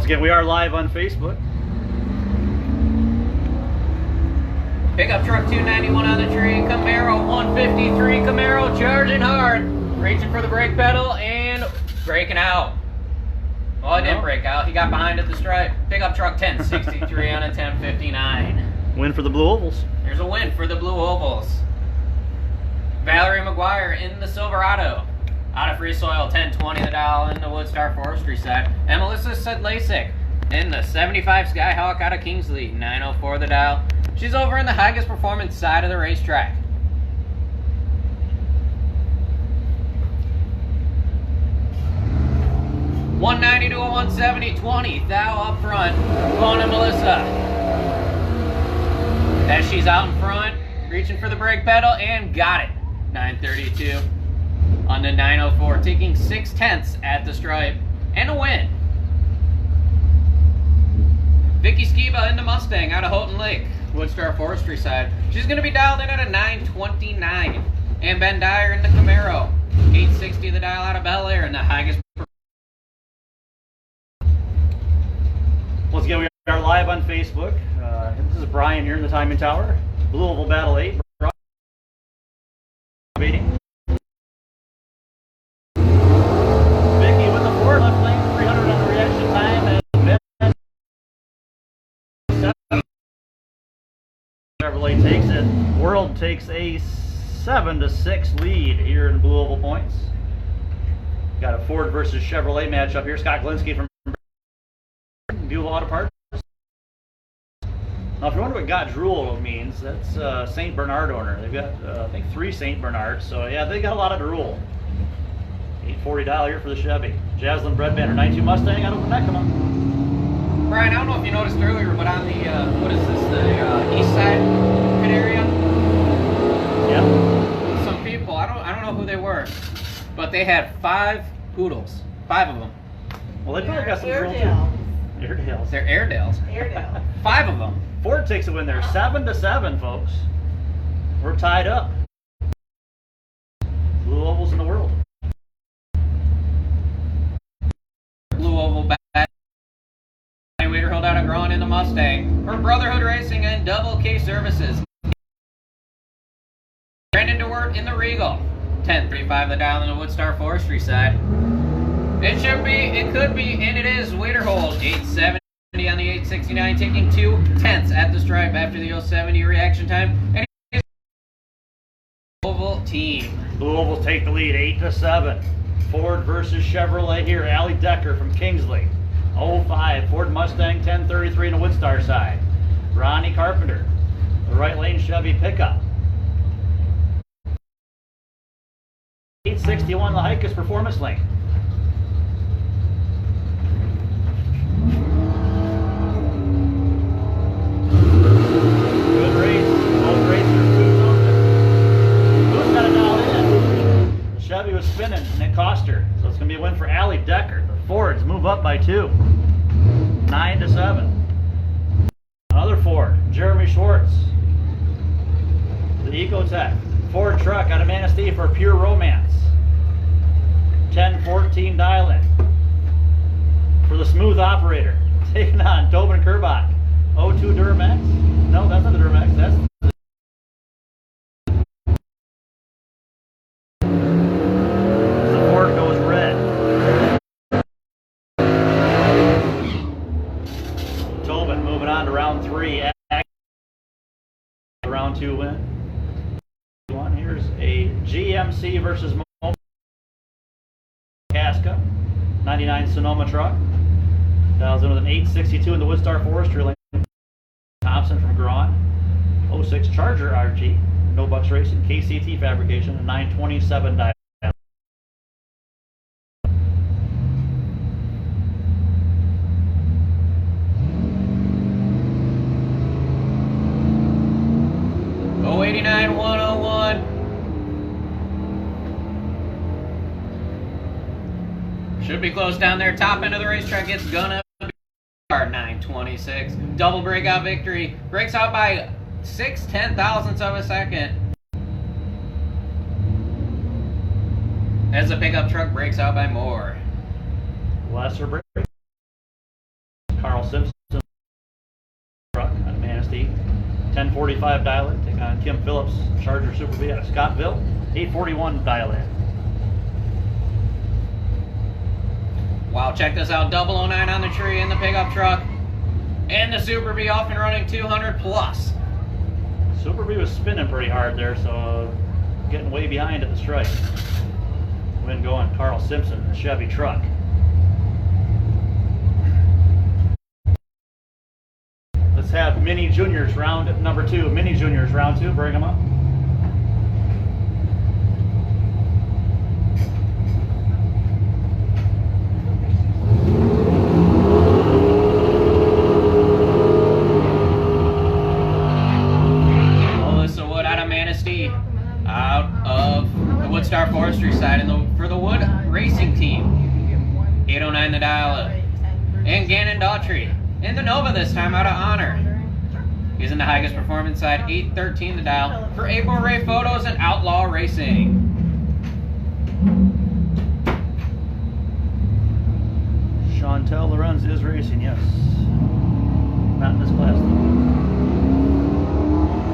Once again, we are live on Facebook. Pickup truck 291 on the tree, Camaro 153, Camaro charging hard, reaching for the brake pedal and braking out. Well, it didn't break out. He got behind at the stripe. Pickup truck 1063 on a 1059. Win for the Blue Ovals. There's a win for the Blue Ovals. Valerie McGuire in the Silverado. Out of Free Soil, 1020 the dial in the Woodstar Forestry side. And Melissa Sedlacek in the 75 Skyhawk out of Kingsley, 904 the dial. She's over in the Higas Performance side of the racetrack. $190 to a $170, 20 thou up front. Going to Melissa. As she's out in front, reaching for the brake pedal and got it. 932 on the 904, taking 6/10 at the stripe and a win. Vicky Skiba in the Mustang out of Houghton Lake, Woodstar Forestry side. She's going to be dialed in at a 929. And Ben Dyer in the Camaro, 860 the dial out of Bel Air in the Higas. Once again, we are live on Facebook. This is Brian here in the timing tower. Blue Oval Battle 8. Vicky with the Ford left lane, 300 on the reaction time, and Chevrolet takes it. World takes a 7-6 lead here in Blue Oval points. Got a Ford versus Chevrolet matchup here. Scott Glinski from Buell Auto Parts. Now, if you wonder what Got Drool means, that's St. Bernard owner. They've got, I think, 3 St. Bernards. So, yeah, they got a lot of drool. $840 here for the Chevy. Jaslyn Breadbanner, 92 Mustang out of Temecula. Brian, I don't know if you noticed earlier, but on the, what is this, the east side pit area? Yeah. Some people, I don't know who they were, but they had 5 poodles. 5 of them. Well, they probably got some drool, too. Airedales. They're Airedales. Airedale. 5 of them. Ford takes a win there, 7-7, folks. We're tied up. Blue Ovals in the world. Blue Oval back. Waiter hold out a Braun in the Mustang. For Brotherhood Racing and Double K Services. Brandon DeWert in the Regal. 1035 the dial in the Woodstar Forestry side. It should be, it could be, and it is. Waiter hold 870 on the 869, taking 2/10 at the stripe after the 070 reaction time. And Oval team. Blue Ovals take the lead, 8-7. Ford versus Chevrolet here. Allie Decker from Kingsley, 05. Ford Mustang 1033 on the Woodstar side. Ronnie Carpenter, the right lane Chevy pickup. 861 the Higas Performance lane. Good race. Both racers, who's got it dialed in? The Chevy was spinning and it cost her. So it's going to be a win for Allie Decker. The Fords move up by 2. 9-7. Another Ford, Jeremy Schwartz. The Ecotech. Ford truck out of Manistee for Pure Romance. 1014 dial in. For the Smooth Operator. Taking on Tobin Kerbach. 02 Duramax. No, that's not the Duramax. That's the Ford goes red. Tobin moving on to round 3. Round 2 win. Here's a GMC versus Casca. 99 Sonoma truck. Dials in with an 862 in the Woodstar Forestry lane. Thompson from Grawn. 06 Charger RG. No Bucks Racing. KCT Fabrication. A 927 dial. '89 101. Should be close down there. Top end of the racetrack. It's gonna be 926. Double breakout victory. Breaks out by 6/10,000ths of a second. As the pickup truck breaks out by more. Lesser break. 8:45 dial in. Take on Kim Phillips, Charger Super B out of Scottville. 8:41 dial in. Wow, check this out. 009 on the tree in the pickup truck. And the Super B off and running 200 plus. Super B was spinning pretty hard there, so getting way behind at the stripe. Win going Carl Simpson, the Chevy truck. Let's have Mini Juniors round number 2. Mini Juniors round 2, bring them up. Melissa Wood out of Manistee, out of the Woodstar Forestry side for the Wood Racing Team. 809 the dial. And Gannon Daughtry in the Nova this time out of Honor. He's in the Higas Performance side, 813 the dial for April Ray Photos and Outlaw Racing. Chantel Lorenz is racing, yes. Not in this class though.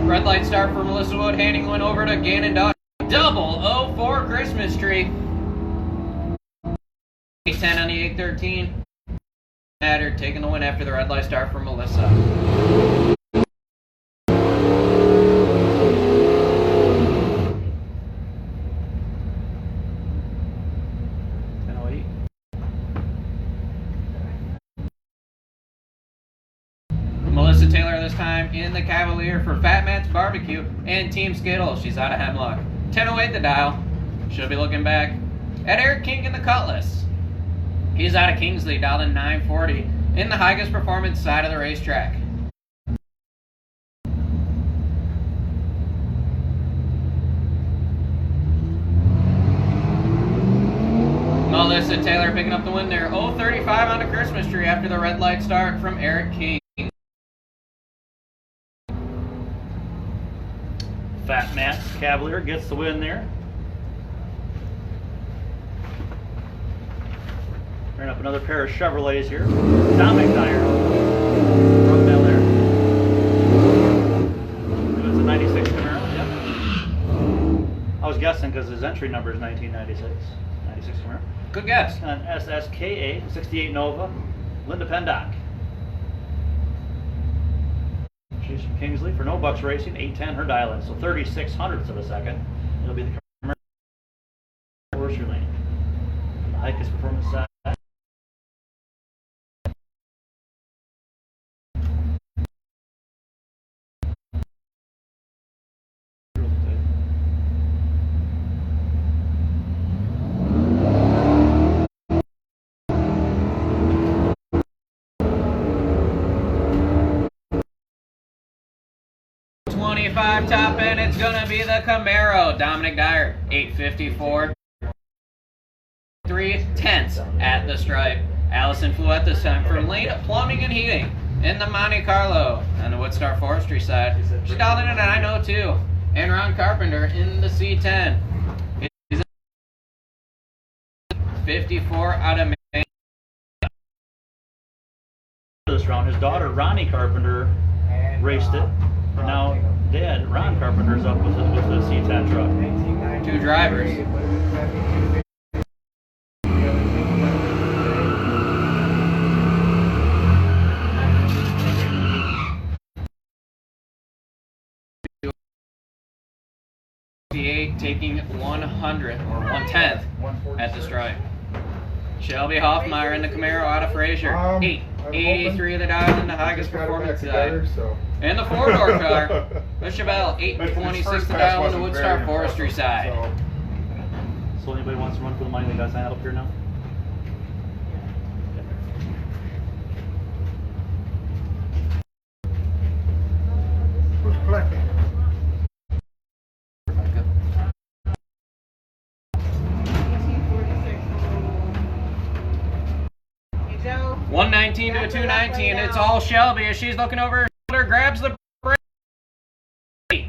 Red light start for Melissa Wood, handing one over to Gannon Daughtry. 004 Christmas tree. 810 on the 813. Matter taking the win after the red light start for Melissa. Melissa Taylor this time in the Cavalier for Fat Matt's Barbecue and Team Skittles. She's out of Hemlock. 1008 the dial. She'll be looking back at Eric King in the Cutlass. He's out of Kingsley, dialed in 940 in the Higas Performance side of the racetrack. Melissa Taylor picking up the win there. 035 on the Christmas tree after the red light start from Eric King. Fat Matt's Cavalier gets the win there. Bring up another pair of Chevrolets here. Tom McDyer from Bel Air. It was a 96 Camaro, yep. I was guessing because his entry number is 1996. 96 Camaro. Good guess. An SSKA 68 Nova, Linda Pendock. She's from Kingsley for No Bucks Racing, 810 her dial in, so 36 hundredths of a second. It'll be the commercial lane. The Higas Performance side. Top end, it's gonna be the Camaro. Dominic Dyer, 854. 3/10 at the stripe. Allison Fluette this time for Lane Plumbing and Heating in the Monte Carlo on the Woodstar Forestry side. She's dialed in at 902. And Ron Carpenter in the C10. He's 54 out of Maine. This round, his daughter Ronnie Carpenter raced it. Now, Dad, Ron Carpenter's up with the C10 truck. 2 drivers. Taking 100 or 1/10 at the stripe. Shelby Hoffmeyer in the Camaro out of Frazier. 883 of the dial in the Higas Performance side. And the 4-door car, the Chevelle, 826 the dial on the Woodstar Forestry side. So anybody wants to run for the money, they got to sign up here now? Who's collecting? 119 to a 219. It's all Shelby as she's looking over her shoulder, grabs the brake.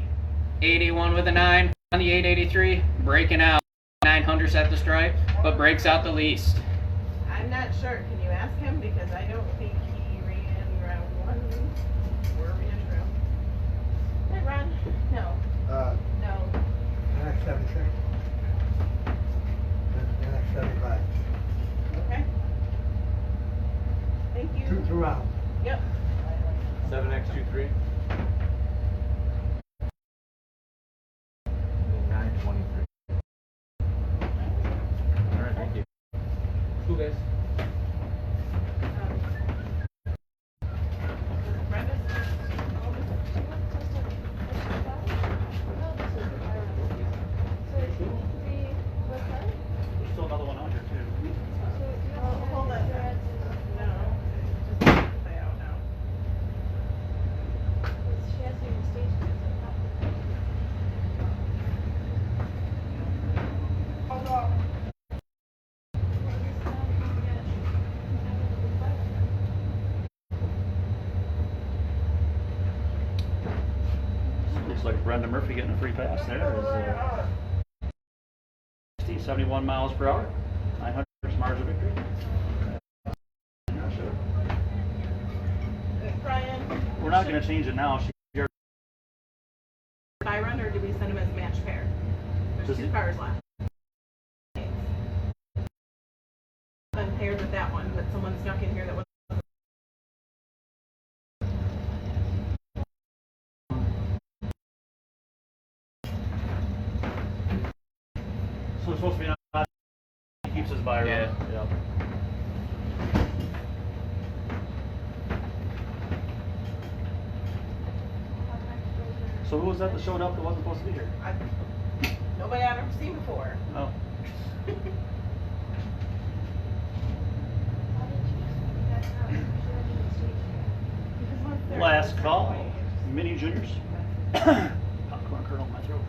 81 with a 9 on the 883, breaking out 900s at the stripe, but breaks out the least. I'm not sure. Can you ask him? Because I don't think he ran round 1 or ran round. Hey, Ron. No. No. NX 76. NX 75. Okay. Thank you. Two rounds. Yep. 7X23. 923. All right, thank you. Cool, guys. There's still another one on here too. Hold on. No. Just play out now. Hold on. Looks like Brenda Murphy getting a free pass there. Is 71 miles per hour. 900 margin of victory. Not sure. Brian. We're not going to change it now. Byron, or do we send him as match pair? There's Does two he- cars left. Been paired with that one, but someone snuck in here that was. So it's supposed to be not. He keeps his buyer. Yeah. Yep. So who was that that showed up that wasn't supposed to be here? Nobody I've ever seen before. Oh. Last call. Mini juniors. Popcorn kernel in my throat.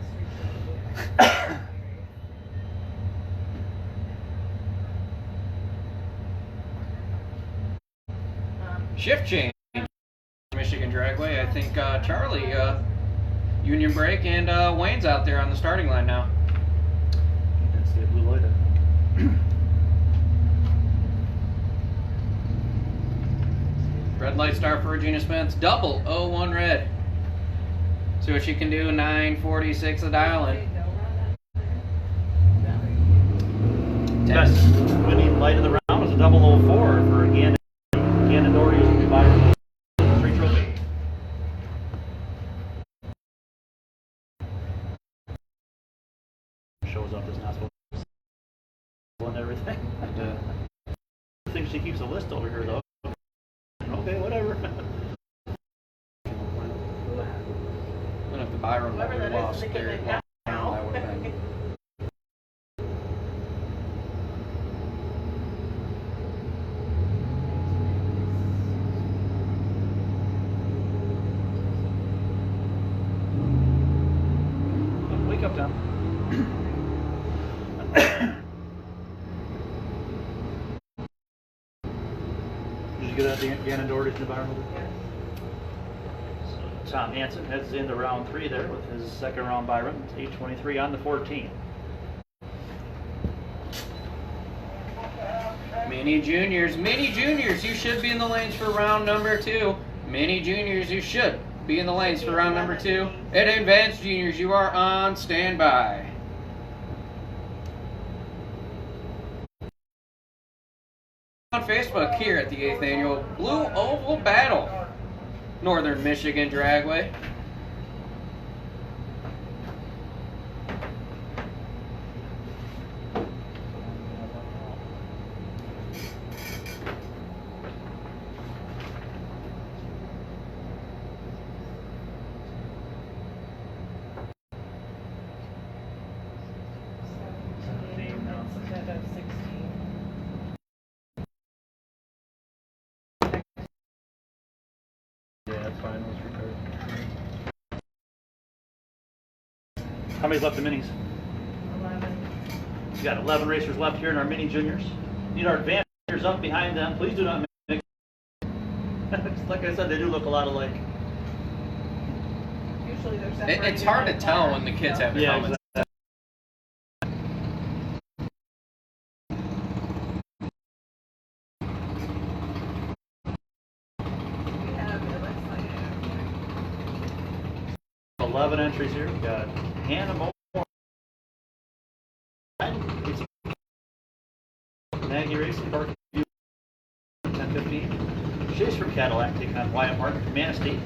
Shift change. Michigan Dragway. I think Charlie, Union Break, and Wayne's out there on the starting line now. Didn't see a blue light. Red light start for Regina Spence. Double 01 red. See what she can do. 946 the dial in. Best winning light of the round was a 004 for Gannon Doherty's Byron Street Trophy. Shows up as not supposed to and everything. I think she keeps a list over here though. Okay, whatever. And if the Byron Whoever would have that is, lost they there, get it now. that would have been. Wake up, Tom. Did you get that Gannon Doherty's in the Byron? So Tom Hansen heads into round 3 there with his second round Byron. It's 823 on the 14. Mini juniors, you should be in the lanes for round number 2. Mini juniors, you should be in the lanes for round number 2. And advanced juniors, you are on standby. On Facebook here at the 8th annual Blue Oval Battle, Northern Michigan Dragway. Yeah, that's fine. Let's record. How many's left in minis? 11. We got 11 racers left here in our mini juniors. Need our advanced racers up behind them. Please do not make. Like I said, they do look a lot alike. Usually they're separated. It's hard to by tell car, when the kids have Yeah, helmets. exactly. We have, it looks like, 11 entries here. We've got Hannah Moore, Maggie Racing, Park View, 10:15. Schaefer Cadillac taking on Wyatt Martin, Manistee,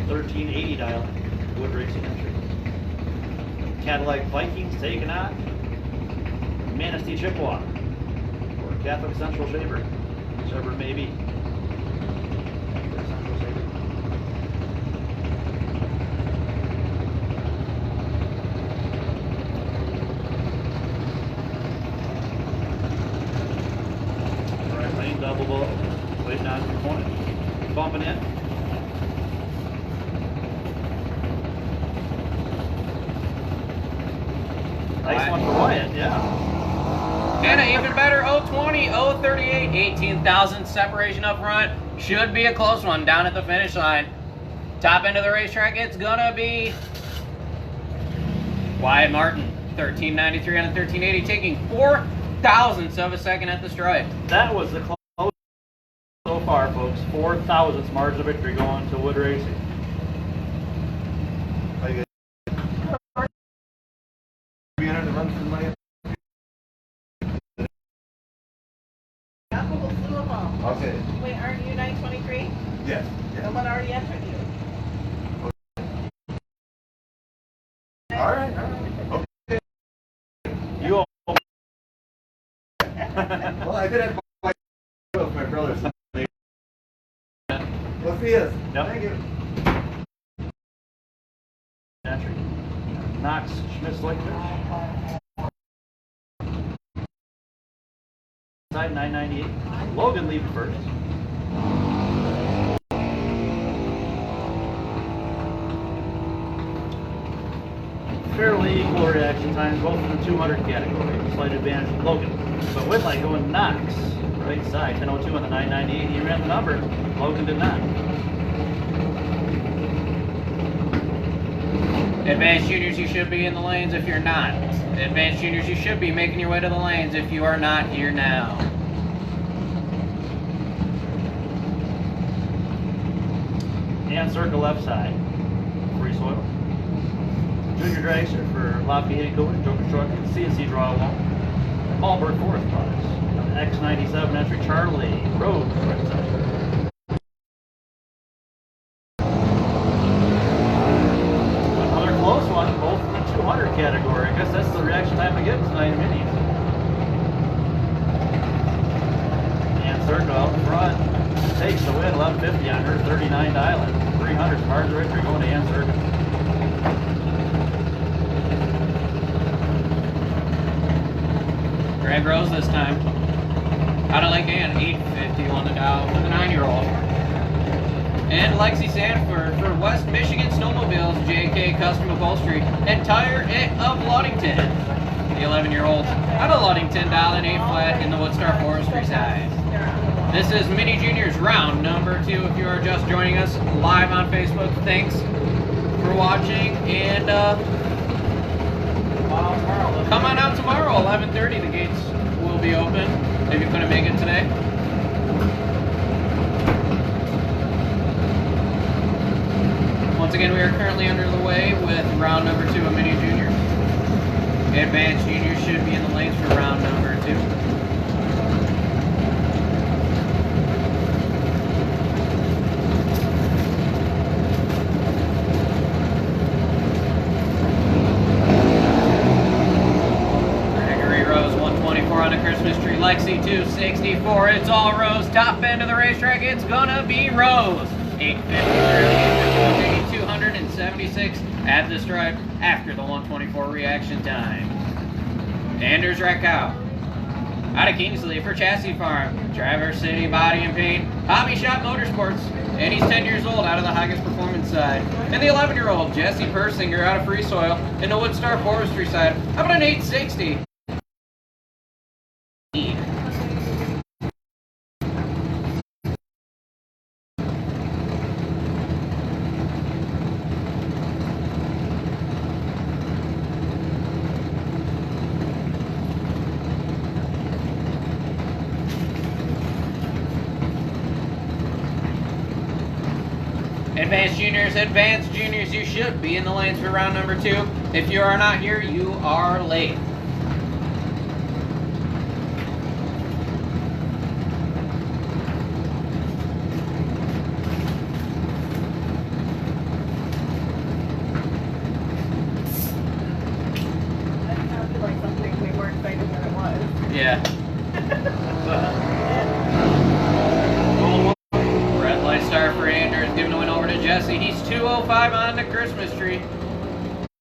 1380 dial, Wood Racing entry. Cadillac Vikings taking on Manistee Chippewa, or Catholic Central Shaver, whichever it may be. Central Shaver. Right lane, double ball, waiting on your opponent, bumping in. Nice one for Wyatt, yeah. And an even better 020, 038, 18,000 separation up front. Should be a close one down at the finish line. Top end of the racetrack, it's gonna be Wyatt Martin, 1393 on a 1380, taking 4 thousandths of a second at the stripe. That was the close so far, folks. 4 thousandths margin of victory going to Wood Racing. Be entered to run for the money. Apple flew them all. Okay. Wait, aren't you 923? Yes. Someone already entered you. All right. Okay. You all. Well, I did have my brother. So we'll see us. Yep. Thank you. Entry. Knox Schmitz like Side 998. Logan leaving first. Fairly equal reaction times, both in the 200 category. Slight advantage of Logan. But Whitlight going Knox, right side, 10:02 on the 998. He ran the number. Logan did not. Advanced juniors, you should be in the lanes if you're not. Advanced juniors, you should be making your way to the lanes if you are not here now. And circle left side. Free soil. Junior dragster for Lafayette Cohen, Joker Truck, CNC Draw Alone. Malberg Forest Products. X97 entry Charlie Rhodes, right side. Another close one, both in the 200 category. I guess that's the reaction time we get tonight in minis. And circle out front. Takes the win, 1150 on her 39 Island. 300 margin of victory going to Ann Circuit. Greg Rose this time. Out of Lake Ann, 850 on the dial for the 9-year-old. And Lexi Sanford for West Michigan Snowmobiles, JK Custom Upholstery, and Tire It of Ludington. The 11-year-old out of Ludington, dial in 8 flat in the Woodstar Forestry side. This is Mini Juniors round number 2. If you are just joining us live on Facebook, thanks for watching, and come on out tomorrow, 11:30. The gates will be open if you couldn't make it today. Once again, we are currently under the way with round number 2 of Mini Juniors. Advanced Juniors should be in the lanes for round number 2. On a Christmas tree, Lexi 264. It's all Rose. Top end of the racetrack, it's gonna be Rose. 850, 276 at the stripe after the 124 reaction time. Anders Rakow out of Kingsley for Chassis Farm, Traverse City Body and Paint, Hobby Shop Motorsports, and he's 10 years old out of the Haggis Performance side. And the 11-year-old Jesse Persinger out of Free Soil in the Woodstar Forestry side. How about an 860? Advanced juniors, you should be in the lanes for round number 2. If you are not here, you are late. That sounded like something we were excited when it was. Yeah. Red light star for Anders, giving a win over to Jesse. He's 205 on the Christmas tree.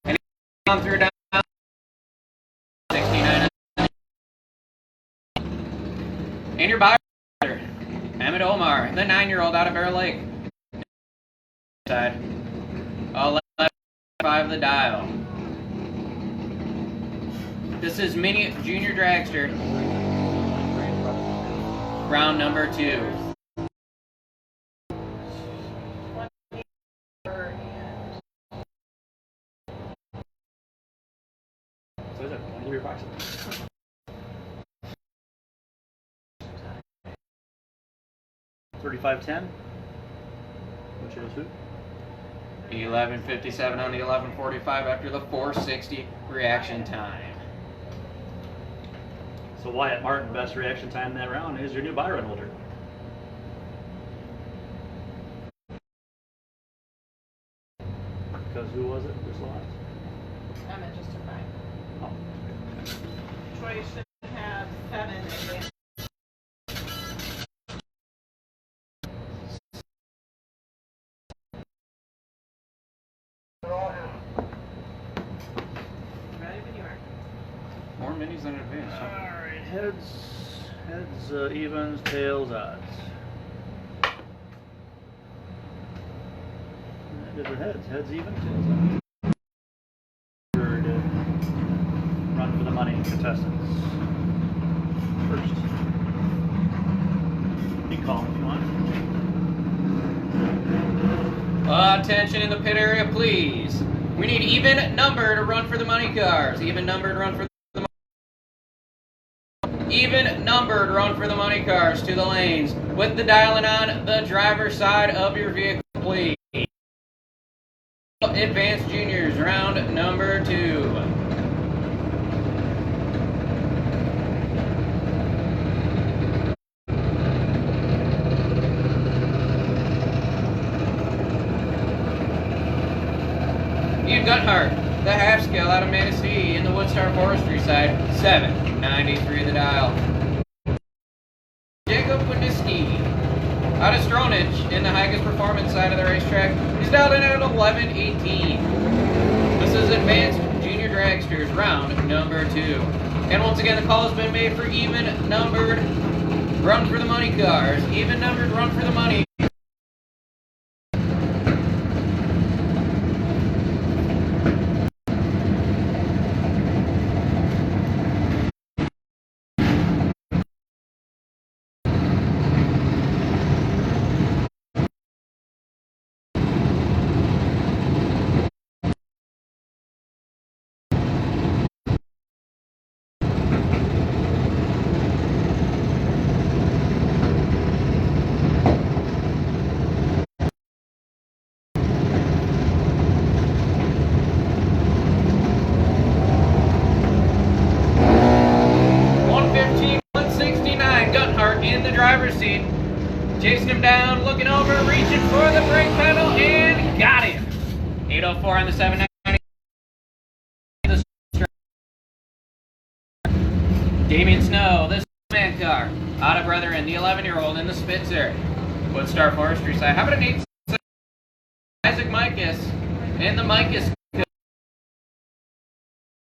And he's on through down 69. And your buyer, Emmett Omar, the 9-year-old out of Bear Lake. Side. 11.5 the dial. This is Mini Junior Dragster. Round number 2. So is it 23 bucks? $35.10, which is who? 11:57 on the 11:45 after the 460 reaction time. So Wyatt Martin, best reaction time in that round, is your new Byron holder. Because who was it just lost? Emmett just took mine. Oh. Troy should have 7 advanced. Ready when you are. More minis than advanced. Huh? Alright, heads, evens, tails, odds. Different heads even, tails odds. Third, run for the money contestants. First. You can call them if you want. Attention in the pit area, please. We need even number to run for the money cars. Even numbered run for the even numbered run for the money cars to the lanes with the dialing on the driver's side of your vehicle, please. Advanced juniors, round number 2. Ian Guthart, the half scale out of Manistee in the Woodstar Forestry side, 793 the dial. Jacob Winiski, out of Stronach in the Higas Performance side of the racetrack, he's dialed in at 11:18. This is Advanced Junior Dragsters, round number 2. And once again, the call has been made for even numbered run for the money cars. Even numbered run for the money. In the driver's seat, chasing him down, looking over, reaching for the brake pedal, and got him. 804 on the 790. Damian Snow, this man car, out of Brethren, the 11-year-old in the Spitzer. Woodstar Forestry side. How about an 8? Isaac Mikas in the Mikas.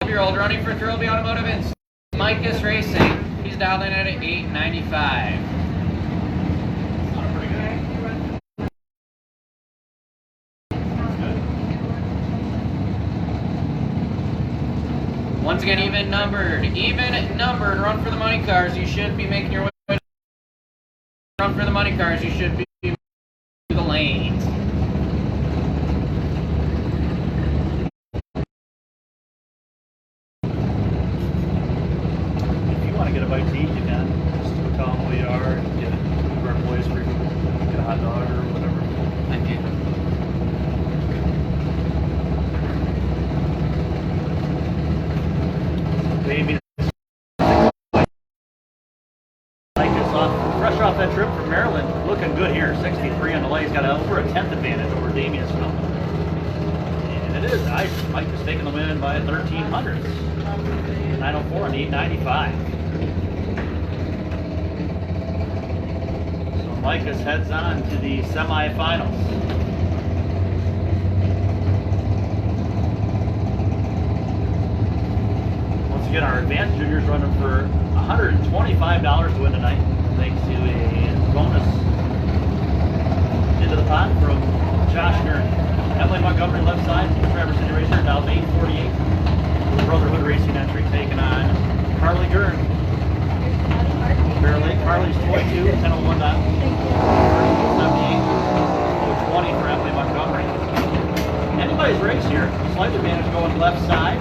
12-year-old running for Trilby Automotive and Mikas Racing. He's dialed in at 895. Once again, even numbered, run for the money cars. You should be making your way. Run for the money cars. You should be to the lanes. Get a bite to eat, you can. Just go tell them who you are and get one of our boys for get a hot dog or whatever. Thank you. looking good here. 63 on the lay. He's got over a 10th advantage over Damian Snowman. And it is. Mike is taking the win by 13 hundredths. 904 and 895. So Micah heads on to the semifinals. Once again, our advanced juniors running for $125 to win tonight, thanks to a bonus into the pot from Josh Gurn. Emily Montgomery left side, Traverse City Racer, now 848. Brotherhood Racing entry taking on Carly Gurn. Bear Lake, Carly's 22, 1001 dial. 78, 020 for Emily Montgomery. Anybody's race here. Slight advantage going left side.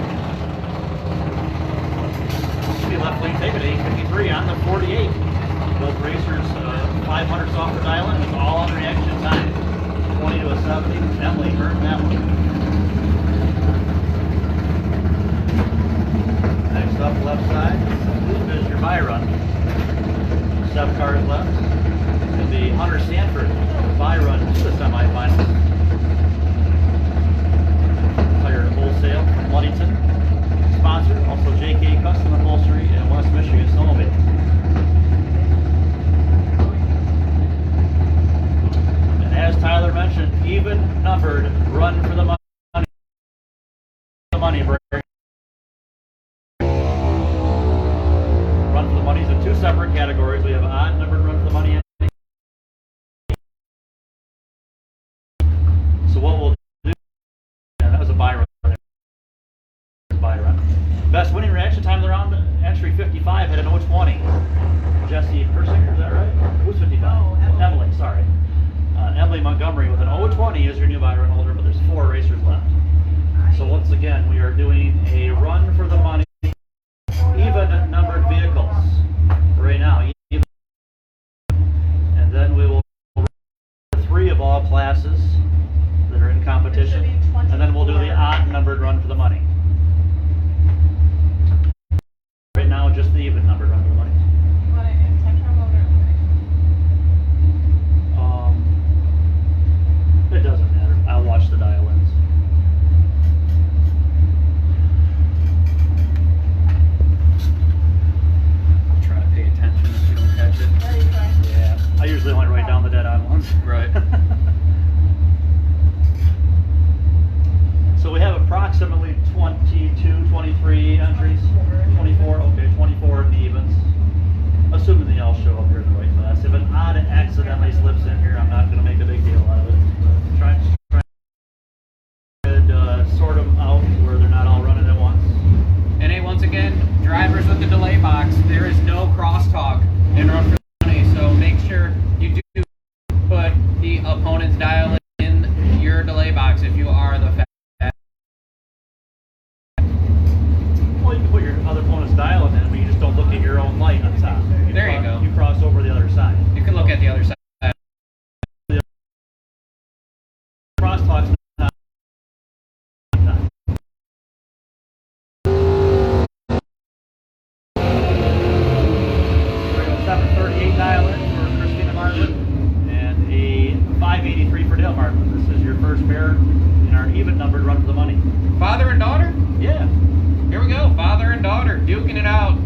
Left lane tape at 853 on the 48. Both racers 500 off the dial in. It was all on reaction time. 20 to a 70. Emily earned that one. Next up, left side. Is your buy run. 7 cars left. It'll be Hunter Sanford buy run to the semifinals. Player Wholesale from Ludington. Sponsor, also JK Custom Upholstery and West Michigan Snowmobile. And as Tyler mentioned, even numbered run for the money. The money break. Run for the money is in 2 separate categories. We have odd numbered run for the money. So what we'll do, that was a buy run. Best winning reaction time of the round, entry 55, had an 020. Jesse Persinger, is that right? Who's 55? No, Emily, sorry. Emily Montgomery with an 020 is your new buy run holder, but there's 4 racers left. So once again, we are doing a run for the money, even numbered vehicles right now. And then we will run 3 of all classes that are in competition. And then we'll do the odd numbered run for the money. Right now, just the even numbered run for the money. It doesn't matter. I'll watch the dial-ins. Try to pay attention if you don't catch it. Yeah, I usually only write down the dead-on ones. Right. So we have approximately 22, 23 entries. 24, okay, 24 in the evens. Assuming they all show up here in the right class. If an odd accidentally slips in here, I'm not going to make a big deal out of it. Try to sort them out where they're not all running at once. And hey, once again, drivers with the delay box, there is no crosstalk in run for the money, so make sure you do put the opponent's dial in your delay box if you are the fast. Well, you can put your other opponent's dial in, but you just don't look at your own light on top. There you go. You cross over the other side. You can look at the other side. Crosstalk's not. 738 dial in for Christina Martin and a 583 for Dale Martin. This is your first pair in our even numbered run for the money. Father and daughter? Yeah. Here we go. Father and daughter duking it out.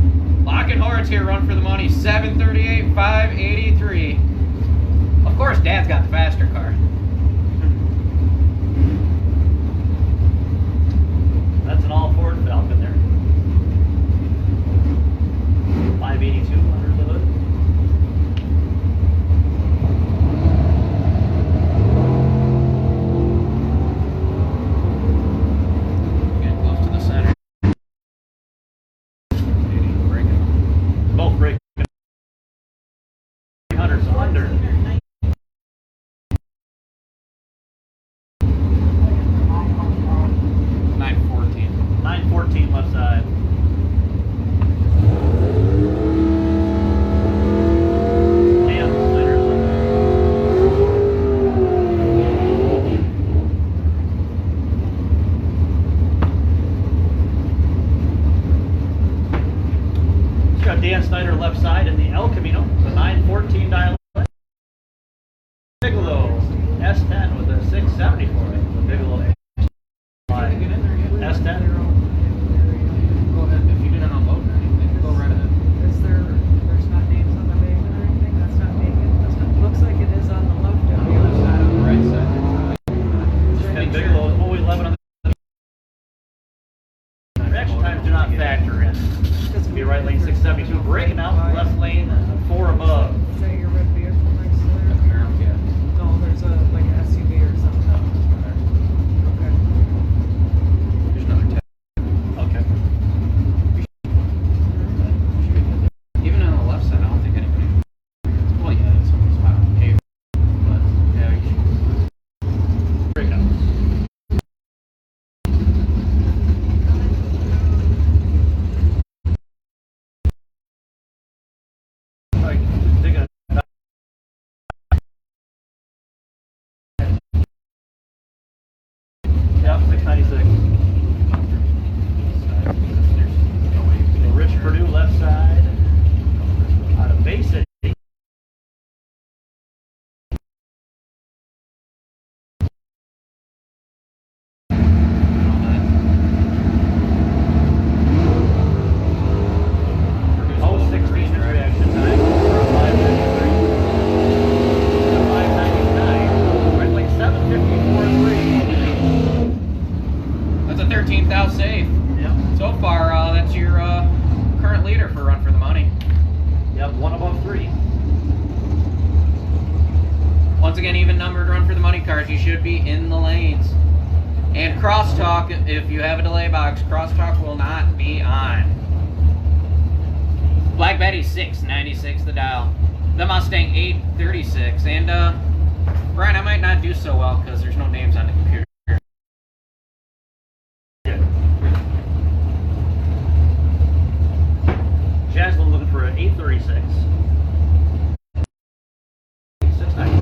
Locking horns here, run for the money. 738, 583. Of course, Dad's got the faster car. That's an all Ford Falcon there. 582 under the hood. Getting close to the center. Both break 300, so under. Dan Snyder left side in the El Camino, the 914 dial. like, take a yep, 696. So Rich Purdue left side. Out of basic. Oh, 16 is reaction time. 593. 599. Red Lake 754.3. That's a 13th out save. Yep. So far, that's your current leader for Run for the Money. Yep, one above 3. Once again, even numbered Run for the Money cards, you should be in the lanes. And crosstalk, if you have a delay box, crosstalk will not be on. Black Betty 696 the dial. The Mustang 836. And Brian, I might not do so well because there's no names on the computer. Jaslyn looking for an 836. 690.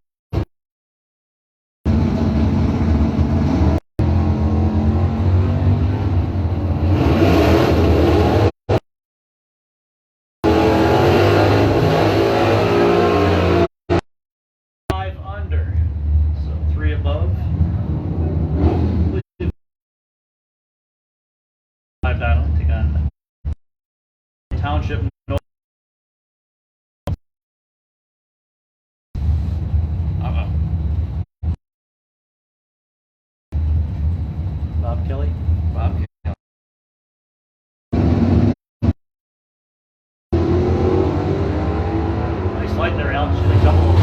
Five under. So 3 above. 5 dial. Take on Township. Bob Kelly. Bob Kelly. Nice light there, Al. Should have double.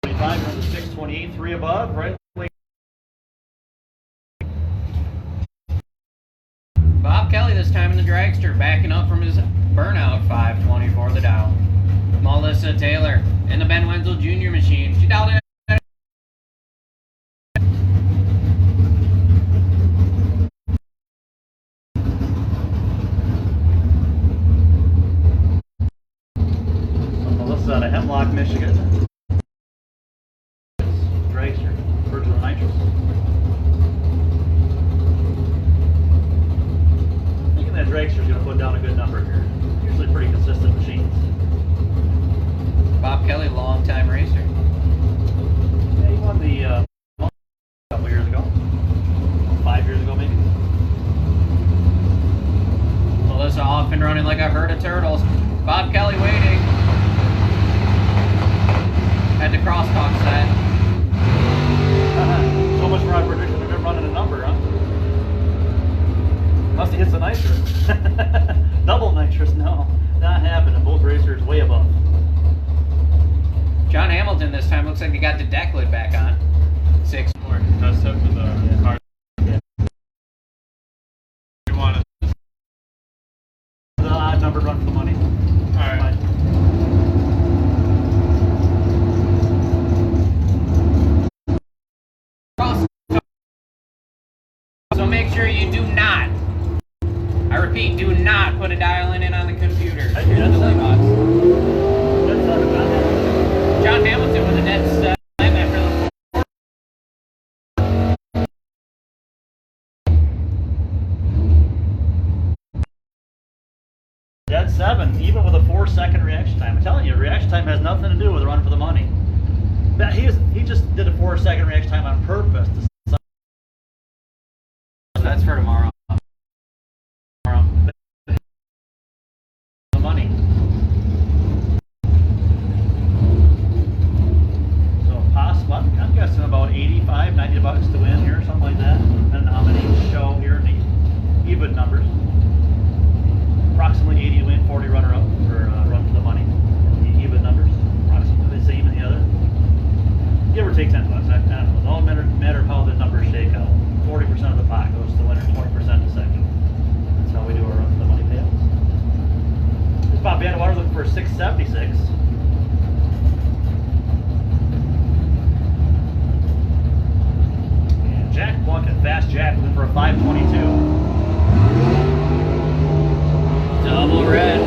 25 to 628, 3 above, right? Bob Kelly this time in the dragster, backing up from his burnout 524 the dial. Melissa Taylor in the Ben Wenzel Jr. machine. She dialed in. Melissa out of Hemlock, Michigan. Dragster, Virtual Nitrous. Thinking that Dragster's going to put down a good number here. Usually pretty consistent machines. Bob Kelly, long-time racer. Yeah, he won the a couple years ago. 5 years ago, maybe. Melissa off and running like a herd of turtles. Bob Kelly waiting. Had the crosstalk set. So much for our prediction of him running a number, huh? Unless he hits the nitrous. Double nitrous, no. Not happening. Both racers way above. John Hamilton this time looks like he got the deck lid back on. 6. More test up for the car. Yeah. You want it? The odd number run for the money. Alright. So make sure you do not, I repeat, do not put a dial in on the computer. I hear that. Delay box. That's not a bad one. John Hamilton with a dead set after the Dead 7, even with a 4-second reaction time. I'm telling you, reaction time has nothing to do with the run for the money. But he just did a 4-second reaction time on purpose. That's for tomorrow. The money. So possible, I'm guessing about 85, 90 bucks to win here, something like that. Depending on how many show here in the even numbers. Approximately 80 to win, 40 runner up for run for the money. The even numbers, approximately the same in the other. Give or take 10 bucks. I don't know. It all matter of how the numbers shake out. 40% of the pot goes to the winner, 20% to second. That's how we do our run for the money payouts. This is Bob Vandewater looking for a 676. And Jack Plunkett, Fast Jack, looking for a 522. Double red.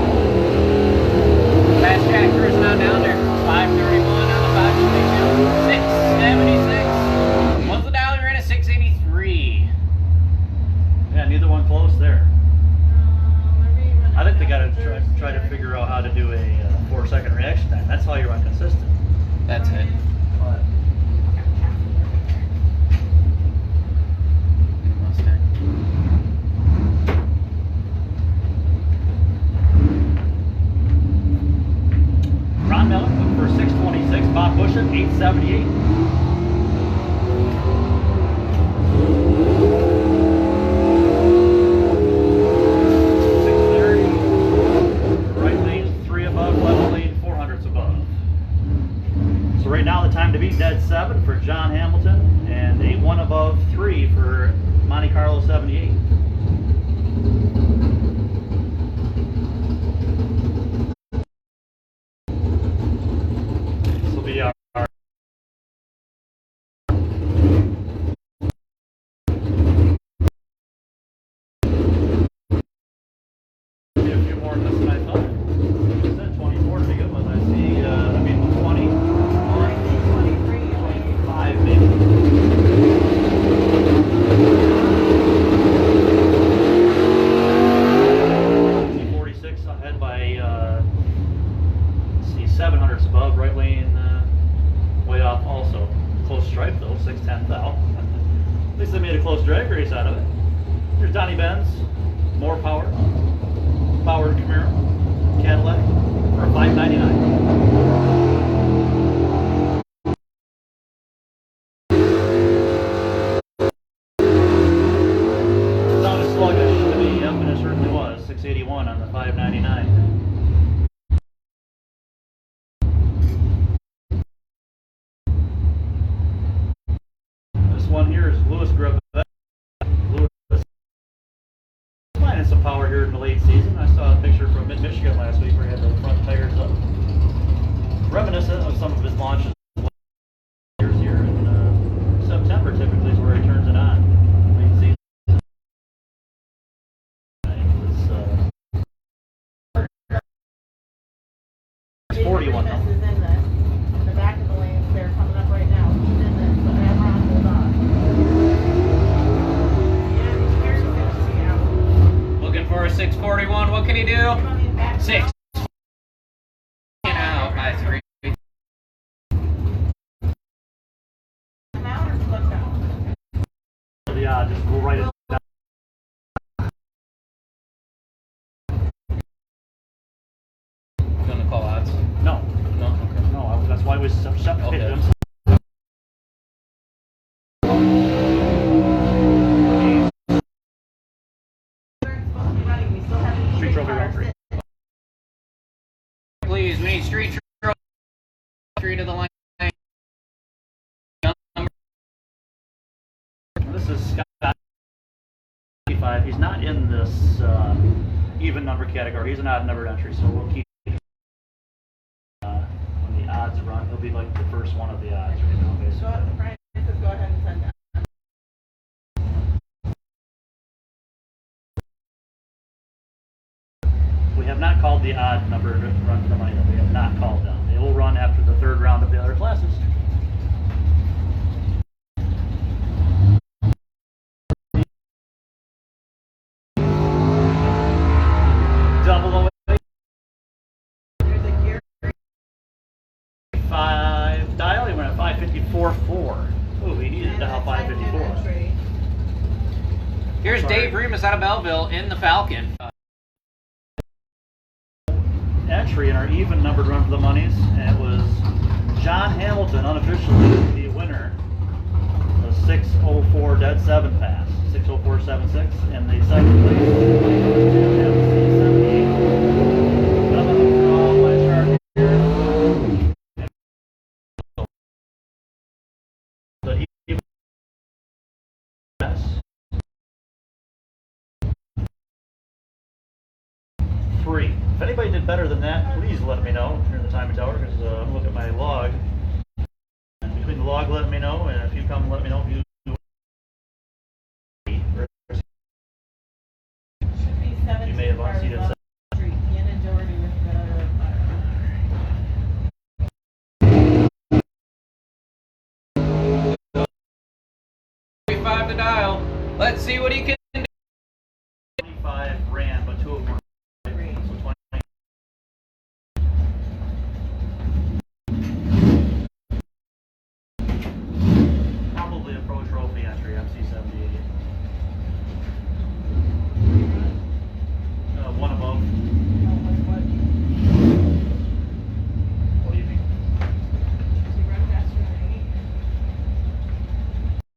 try to figure out how to do a 4-second reaction time. That's how you run consistent. That's it. But Mustang. Ron Miller went for 626. Bob Bushett 878. Right lane 3 above, left lane 400s above. So right now the time to beat dead 7 for John Hamilton and a 1 above 3 for Monte Carlo 78. This will be our a few more in this than I thought. I said 24 to begin with. I see, 20, 25 maybe. 46 ahead by, let's see, 700s above, right lane way off also. Close stripe though, 6/10 thou. At least they made a close drag race out of it. Here's Donnie Benz, more power. Powered Camaro, Cadillac for a $599. Sounded sluggish to me, yep, and it certainly was. 681 on the $599. This one here is Louis Gravet. Louis finding some power here in the late season. I saw a picture from Mid-Michigan last week where he had the front tires up. Reminiscent of some of his launches years here in September typically is where he turns it on. Late season. It's 41 This though. is in this. In the back of the lanes, they're coming up right now. He's in this, so Amron, hold on. Yeah, he's here, he's gonna see out. Looking for a 641. What can he do? Come on in back. 6. Out by 3. Come out or slip down? Yeah, just go right in. Gonna call odds. No, No. Okay. no, that's why we separated Okay. them. We're supposed to be running, we still have Street trophy round 3. Please, we need street three to the line. This is Scott 55. He's not in this even number category. He's an odd numbered entry, so we'll keep when the odds run. He'll be like the first one of the odds right now, Go basically. ahead, Brian, just go ahead and send that. We have not called the odd number run to the money. We have not called them. They will run after the third round of the other classes. Double away. There's a gear. 5 dial. He went at 554.4. Oh, he needed to dial 554. Entry. Here's Sorry. Dave Remus out of Belleville in the Falcon. Entry in our even numbered run for the monies, and it was John Hamilton unofficially the winner. The 604 dead 7 pass, 604.76, and the second place MC78. Nothing wrong by chart here. The even pass. 3. If anybody did better than that, please let me know here in the timing tower, because I'm looking at my log. And between the log, let me know, and if you come, let me know if you Should be 17 You may have cars unseated left on the street. Ian and Jordy with the 5 to dial. Let's see what he can